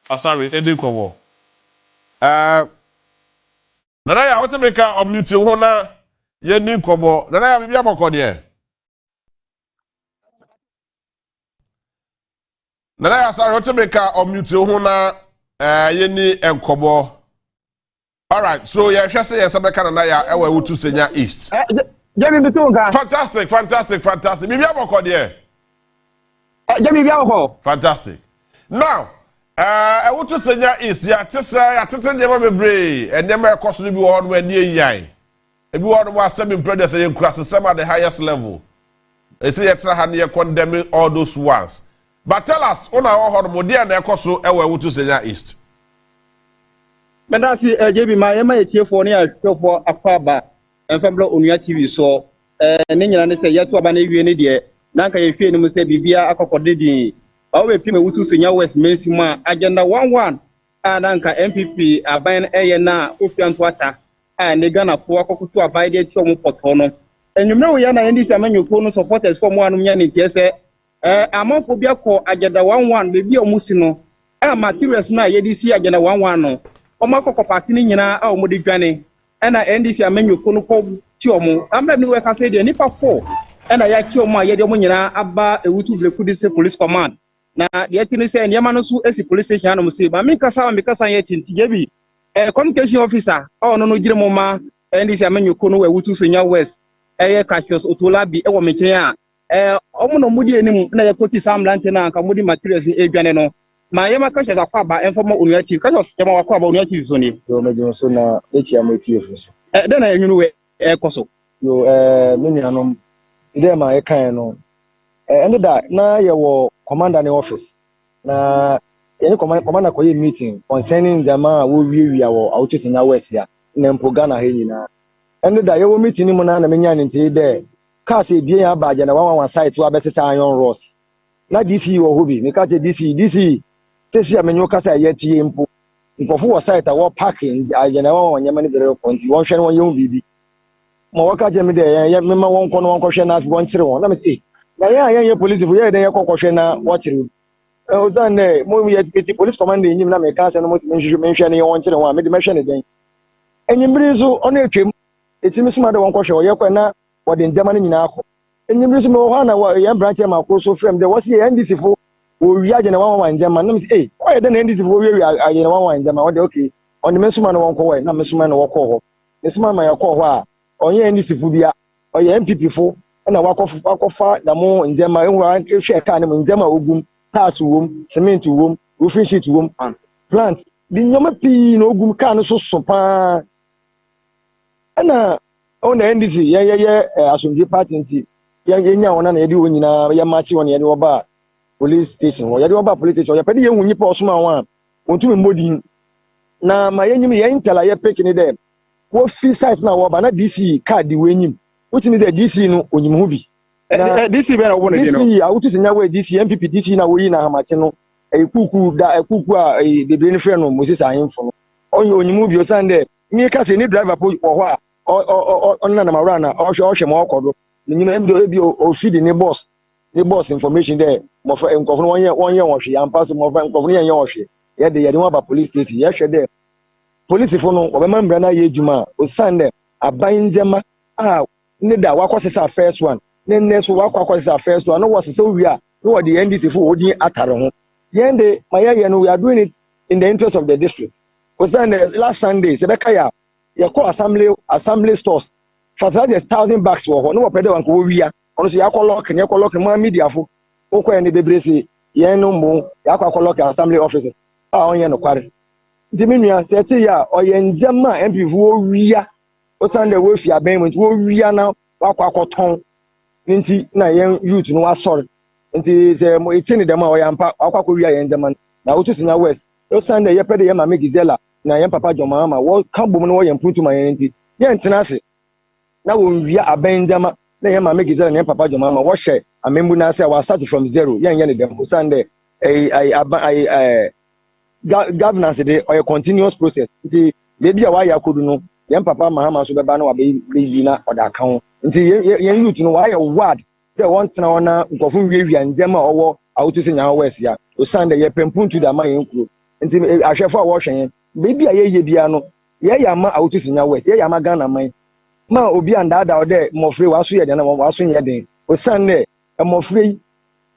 Asari edi kowo. Nana ya wote meka omnute ho na ye ni kobo. Nana ya bibia moko de. Nana ya Asari wote meka omnute ho na ye ni enkobo. All right, so yeah, shall say yes, Nana ya ewe wutu senya east. Jemi bitunga. Fantastic. Bibia moko de. Jemi bibia moko. Fantastic. Now, wutu senya east ya tete ndema bebre, ndema ekoso bi wo no ade yan. Ebi wo no asem president say nkura sesem at the highest level. They say yetra ha ne condemn all those ones. But tell us, una ho no de na ekoso ewe wutu senya east. Medasi JB ma yema yetiefo ne atwefo akwaba enfambla Onua TV so ne nyina ne se yeto aba na ewie ne de na nka yefie ne mu se bibia akokode din awo be pime wutu senya West Mensi ma agenda 11 na nka NPP aban eye na ofianto ata ne Ghana fo akokoto aban de ti omo poto no enwumre wo ya na NDC amanyoko no supporters for mo anu nya ne tie se amanfo bia ko agenda 11 be bia omusi no materials na yedisi agenda 11 no Omakoko party ni nyina a omodi dwane na NDC amanyoko no ko ti omo samra ni we ka say de nipa 4 na ya ti omo ayede omo nyina aba ewutu blekudise police command na de ti ni say nyama no so esi police station anom say ba mi kasa ye tinti gebi communication officer no gire mo ma NDC amanyoko no ewutu senya West Cassius Otolabi wo mekyen a omo no mudi enim na ya koti samlante na nka mudi materials ni edwane no ma yema ka shega kwa ba informa Onua TV ka just yema kwa ba Onua TV so ni yo meje so na echi ameti so den na enwunu we koso yo me nuanom ide ma e kan no ende da na ye wo commander ne office na ye commander ko ye meeting concerning the man wo wiewia wo Auto Senya West ya na mpo Ghana ha nyina ende da ye wo meeting ni mu na menya ne nti de ka se bie ya ba na 11 site wa besesa Iron Ross na DC wo hobi me ka che DC sesi amenyo kasa yetie mpo nkofo wo site wo parking agena wo nyama ne bere konti won hwe ne won yom bibi mo waka je me de ye mema won ko no won ko hwe na afi won kire won na me say na ye police fu ye de ye kokko hwe na wo kire o zan ne mo ye ti police commander enyim na me ka se no mo si me hwe ne won kire won me de me hwe ne den enyimbiri so ono etwem etimi suma de won ko hwe wo ye kwa na wo de ndema ne nyina akọ enyimbiri so me wo na wo ye branch ma ko so frame de wo si ye NDC fu we agena 11 ndema na me say why dey na NDC fu we agena 11 ndema wo de okay on the mesuma no won ko we na mesuma no wo ko ho mesuma ma ya ko ho a onye NDC fu bia oye NPP fu na wakofa da mo ndema enwa hwe ka ne ndema ogum tax wom cement wom roofing sheet wom plant bi nyoma pi na ogum ka no so so pa na on the NDC ye asomdwe party nti ye nya wona na ye di wonyina ye machi wona ye di oba police station wo ye di oba police station ye pede ye hunyi pa osoma wan ontumi mbodi na ma ye nyim ye ntala ye pick ni dem wo fi site na wo ba na DC card we nyim wotimi de DC no onyim hu bi DC be na wo no di no DC Auto Senya West DC NPP DC na wo yi na hamache no kuku a bebre ni frɛ no Moses Ahemfo no onye onyim hu bi o sande mi ka se ni driver po wo ho a onna na mawra na ohwe ma okodo nyim emdo ebi o feed ni boss information there mo fa nkofo no wonye wohwe ya mpa so mo fa nkofo no yenye wohwe ye de wa ba police station ye hwe there police fo no obema mbra na ye djuma o sande aban ndema ne da wakosesa first one ne so wakosesa first one no was so we are no the NDC fo odin atare ho yende maye no we are doing it in the interest of the district o sande last Sunday sebeka ya call assembly stores for 1,000 bucks wo ho no pede wan ko wi ya ono so yakọ lock ma media fo okọ ene bebrese ye no mo yakọ lock assembly offices onye no kware nti menua seti ya oye ndema MP fo wi ya o sande wo fi aban mu nti wo wi ya na wakọ nti na yen youth no wasori nti se mo etini dem a oyampa akwa wi ya yen dem na Auto Senya West o sande ye pede ye ma megizela na yen papa Mahama wo kan bom no wo yen putu ma yen nti ye ntina se na wo wi ya aban dem na yen ma megizela na yen papa Mahama wo hye amembu na se wa start from zero yen ne dem o sande governance dey or a continuous process nti baby a wa ya kodu no yen papa Mahama so beba na wa be na oda kan nti yen youth no wa ya ward dey want na ona nkofun wiewia ndem a owo Auto Senya West ya o sande ye pempuntu da ma yen kuro nti ahwefo a wo hwen baby a ye bia no ye ya ma Awotu Senior West ye ya ma Ghana man ma obi andada ode mofre waso ye de na waso ye den o san ne mofre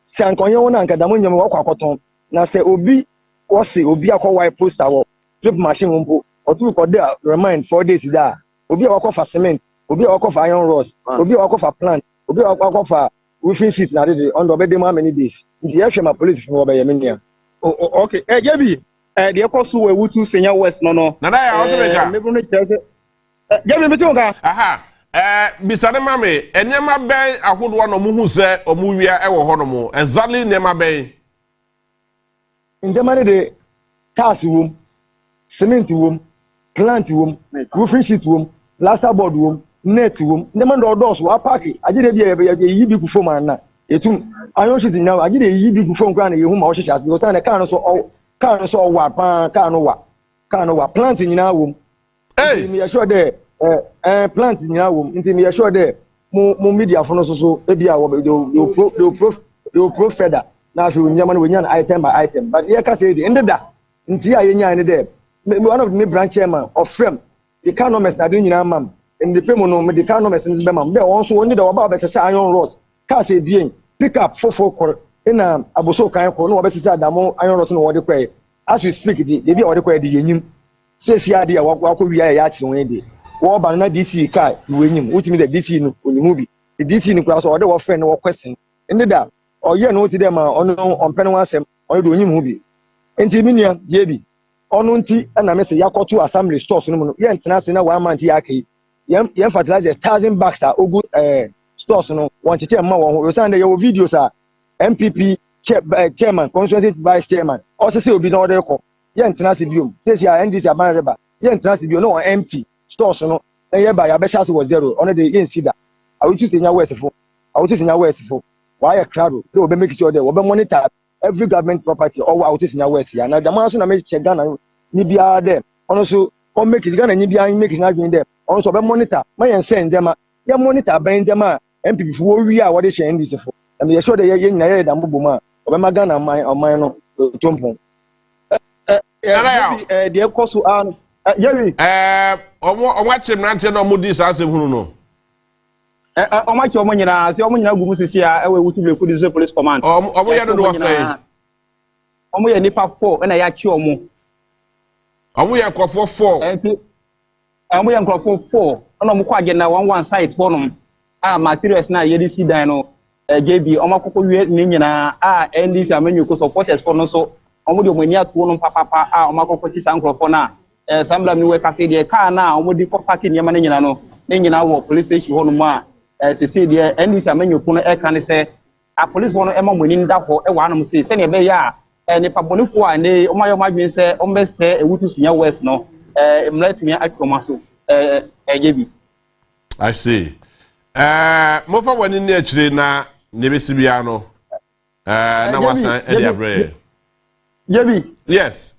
sankonye wona anka damo nyam wo kwakoton na se obi wo se obi akọ white poster wo drip machine mpo otu ko there remind 4 days da obi akọ fa cement obi akọ fa iron rods obi akọ fa plant obi akọ fa roofing sheet na dey on do be dem how many days nti ye hwe ma police for be ye menia okay jebi de Kosoa Awotu Senior West no na ya otemeka jebi metu ka aha bisane mame enyema ben ahodo no mu hu se omuwia e wo ho no mu exactly nyema ben ndema de tax wom cement wom plant wom roofing sheet wom plasterboard wom net wom ndema ndo dos wa park agide bia yi bi ku fom anna etum iron sheet nya agide yi bi ku fom kra na ye hu ma wo hyehyase because na kan so wa pa kan no wa plant nyina wom hey me sure de plant nyina wom nti me sure de mo media fo no so e bia wo do Proph feather na so nyama no nya item by item but here ka say de ndeda nti a ye nya ne de one of the branch chairman of Frem the economist na do nyina mam in the pemo no me the economist in the mam be won so oni de wo ba be sesa iron rods ka say bien pick up fofo ina aboso kan ko no wo be sesa adamo iron rods no wo de kwai as we speak the bia wo de kwai de yenyim sesi ade a wakọ wi ya akire won de wo ba na DC kai we nyim utimi de DC no onimu bi the DC no kura so wo de wo friend no wo question ndeda oye no ti de ma ono onpene wasem ono de onyim hu bi enti minia ye bi ono nti na me se yakoto assembly stores no no ye ntena se na 1 month ya kai ye fertilizer 1000 bags a ogu stores no won cheche ma wo yo sande ye wo videos a NPP chairman constituency vice chairman o se obi na order ko ye ntena se biom se si a NDC aban reba ye ntena se biom no empty stores no na ye ba ya be chance was zero ono de ye nsida Awotu Senior West fo why a crowd they will make sure they will monitor every government property or Awotu Senior West ya na the man so na make check Ghana ni bia there also come make it Ghana ni bia make it na doing there also be monitor man send them ya monitor ben them MPP fo wi a what they share NDC fo and they sure they ye nyina ye da mbobom a obema Ghana man no tompon de Kosoa yewi omo chimrante no mudi sa asem hunu no omachi omo nyina se omo nyina gumu sisi a ewe Awotu Bleku District Police Command omo ya do say omo ya nipa 4 na ya chi omo ya nkrofo 4 omo ya nkrofo 4 na omo kwa agenda 11 site bonum materials na ye disi dan no JB omo akoko wie ni nyina NDC amanyuko supporters for no so omo de omo ni atuo no papa omo akoko chi san nkrofo na sambla mi we cafe de car na omo di ko park ni nyama nyina no ni nyina wo police station ho no ma se de NDC amanyuko no e kan se a police wono e ma moni nda ho e wa anum se ne be ya ne pabonifo a ne o ma yo madwen se o mbe se Awotu Senior West no emletumi atwomaso JB I see mo fa wani ni akire na ne besi bia no na wasan e dia bre JB yes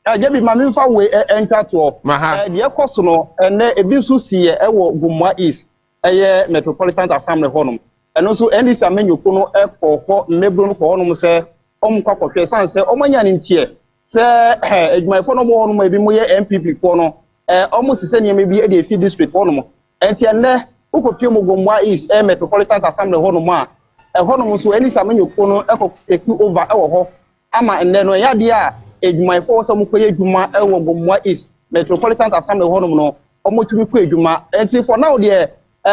JB ma mi fa we enter to de Kosoa no ene ebi so sie e wo Gumwa East eye Metropolitan Assembly honum eno so NDC amanyuko no e koko mebro no ko honum se kwakotwe san se omanya ne ntie se edwumayfo no mo honum ebi mo ye NPP fo no omo sise ne mebi e de fi district honum entie ne ukopie mo Gumwa East Metropolitan Assembly honum a honum so NDC amanyuko no e ko take over e wo ho ama enne no ya dia edwumayfo so mo koye edwuma e wo Gumwa East Metropolitan Assembly honum no omo tumi ko edwuma entie for now there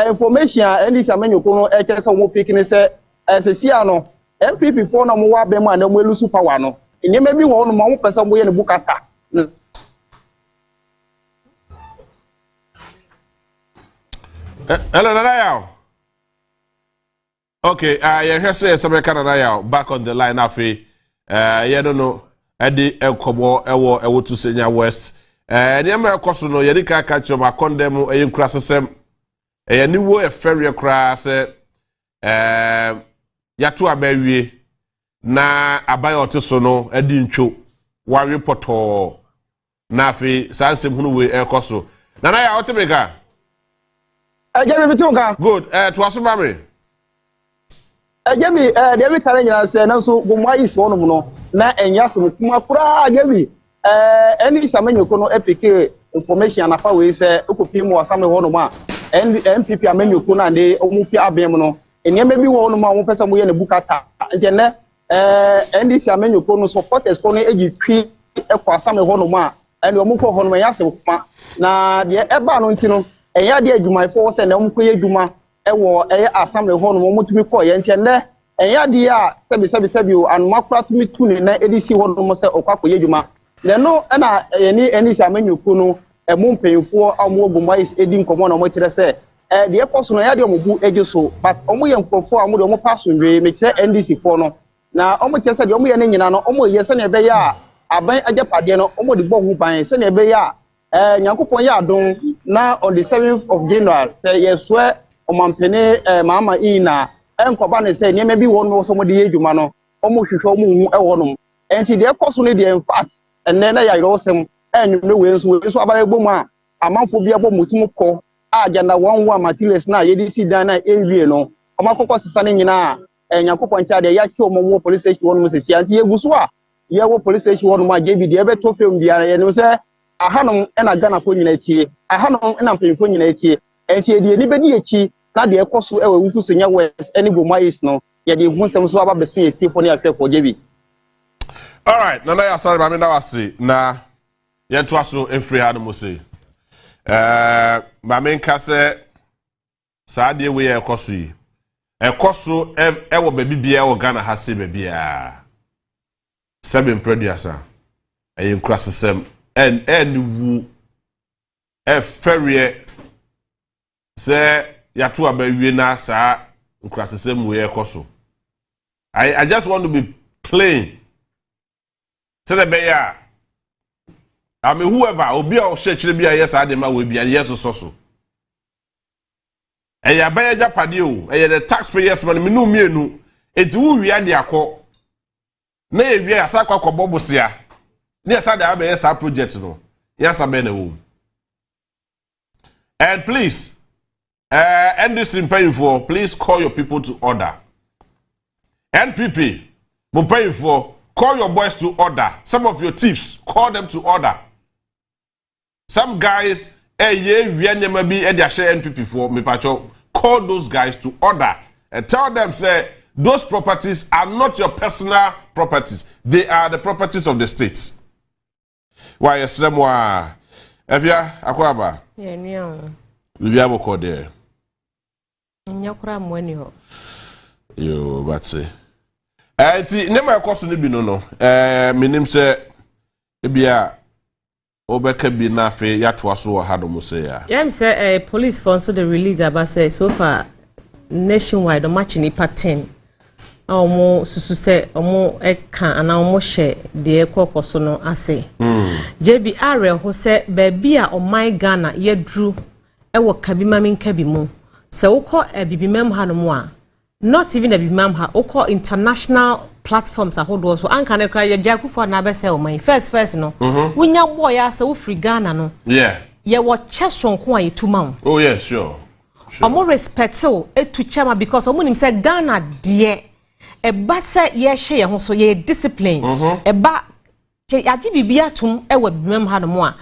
information NDC amanyuko no e kere se mo pick ne se sesia no NPP for na mo wa be ma na mo elusu power no enyema bi wo no mo pese mo ye ne bukata hello Naya okay you hear say America Naya back on the line afi you don't know edi enkobo ewo Awotu Senior West enyema ekoso no ye dika ka choma condemn eyinkura sesem ni wo e ferie kura se yatu abawie na abayote so no edi ntwo wa reporto na afi sansem hunu we ekoso na na ya otemeka Ejemi bitunga good to asubame Ejemi de we kare nyina se na so Gumwa East wonu no na enya asem kuma kura Jebi any samenyo kono epike information anafa we say okopim wo asam ho no ma NPP amenyo kono ande omufi abem no enema bi wo no ma wo pesa mo ye ne bukata nje ne NDC amenyo kono supporters for no egi twi ekwa asam ho no ma ene omukọ ho no ma yasem kuma na de eba no ntino eya de adwumaifo se na omukọ ye adwuma ewo asam ho no mo mutumi kọ ye nje ne eya de a sebi o anuma kura tumi tuni na edisi ho no mo se okwa ye adwuma le no na eni amenyo kono mpanyinfo amu ogumais edi nkomo na mo kire se de ekoso no ya de omubu egiso but omo ye nkofo amu de omo paso nwe me kire NDC fo no na omo kire se de omo ye ne nyina no omo ye se na ebe ya aban agyapade no omo de bohu ban se na ebe ya nyankopon ya adon na on the 7th of January ye swe omampene Mahama ina enkoba ne se niam bi won no so mo de yedwuma no omo hwehwe omo hu ewonom enti de ekoso no de in fact enne na ya yirosem enwumre we nso abaye bomu a amanfo bia bom mutum kọ agenda 11 materials na yedisi dan na enwie no omakokọ sesa ne nyina nyankopon ncha de ya ki omo police station wonu sesi anti yeguso a ye wo police station wonu ma jebi de ebe to fem bia ye no se ahanom na Ghana fo nyina tie ahanom na mpemfo nyina tie enti de ni bedi echi na de ekoso ewe wutu senya west eni bomais no ye de hu nsem so aba beso ye tie fo ne afẹ fo jebi. All right, nana ya sorry mami na wase na yentu aso enfri ha no mo say mami nka se saa de we ekoso yi ekoso ewo baby bia wo Ghana ha se baby a seven producer ayin krasesem en wu ferie se yatu abawie na saa krasesem we ekoso. I just want to be plain. Say the beya I mean whoever obi o shechire bia yes adema we bia yes so eya beya japade o eya the taxpayers money me no mienu enti wu wi ade akọ na ewi asa kwa bobosia na asa da be yes project no yes abe na wo. And please end this in paying for, please call your people to order. NPP mo paying for, call your boys to order. Some of your tips, call them to order. Some guys, NPP for me pacho, call those guys to order and tell them, say, those properties are not your personal properties. They are the properties of the states. Why, yes, Emwa, Evia, Akwaba? Yeah, we have a call there. Nyakura mweni ho. Yo, but say. Enti nema ekoso ne bi no minim se ebia obeka bi na fe yato aso ha do mo se ya. Yem say police for so the release about say so far nationwide match ni pattern. Omo susu se omo eka ana omo hye de ekokoso no ase. JB are ho se ba bia o my Ghana yedru ewo kabima min kabi mu. Se wokọ bibimam ha no mo a not even a bibimam ha wokọ international platforms ahodo so anka ne kra ye jakufo na be se o man first no wunya boy ya se wo free Ghana no ye wo chesonko a yetuma. Oh yeah, sure. Omo respect o etu chama because omo nim se Ghana de e ba se ye hye ye ho so ye discipline e ba agi bibia tum e wo bibimam ha no mo a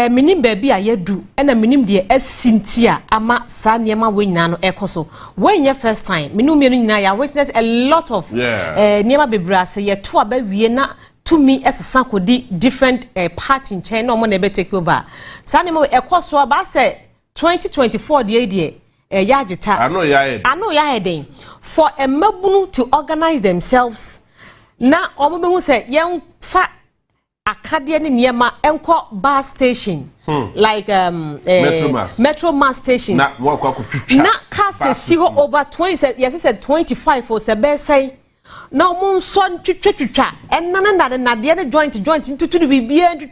minim baby a yedu ena minim de asintia ama sa niema we nyina no ekoso when ye first time minum ye nyina ya witness a lot of niema bebrase ye to aba wie na to me esesa kodi different part in chain no mo na be take over sa niema ekoso aba se 2024 de ya agita I know ya heading for a mabunu to organize themselves na omo be hu se ye fa Acadian Niema Enko bar station like Metro Mass station. Na cars zero over 20 yes it said 25 for sebe say now mon son chicha and nana na the joint into the BBA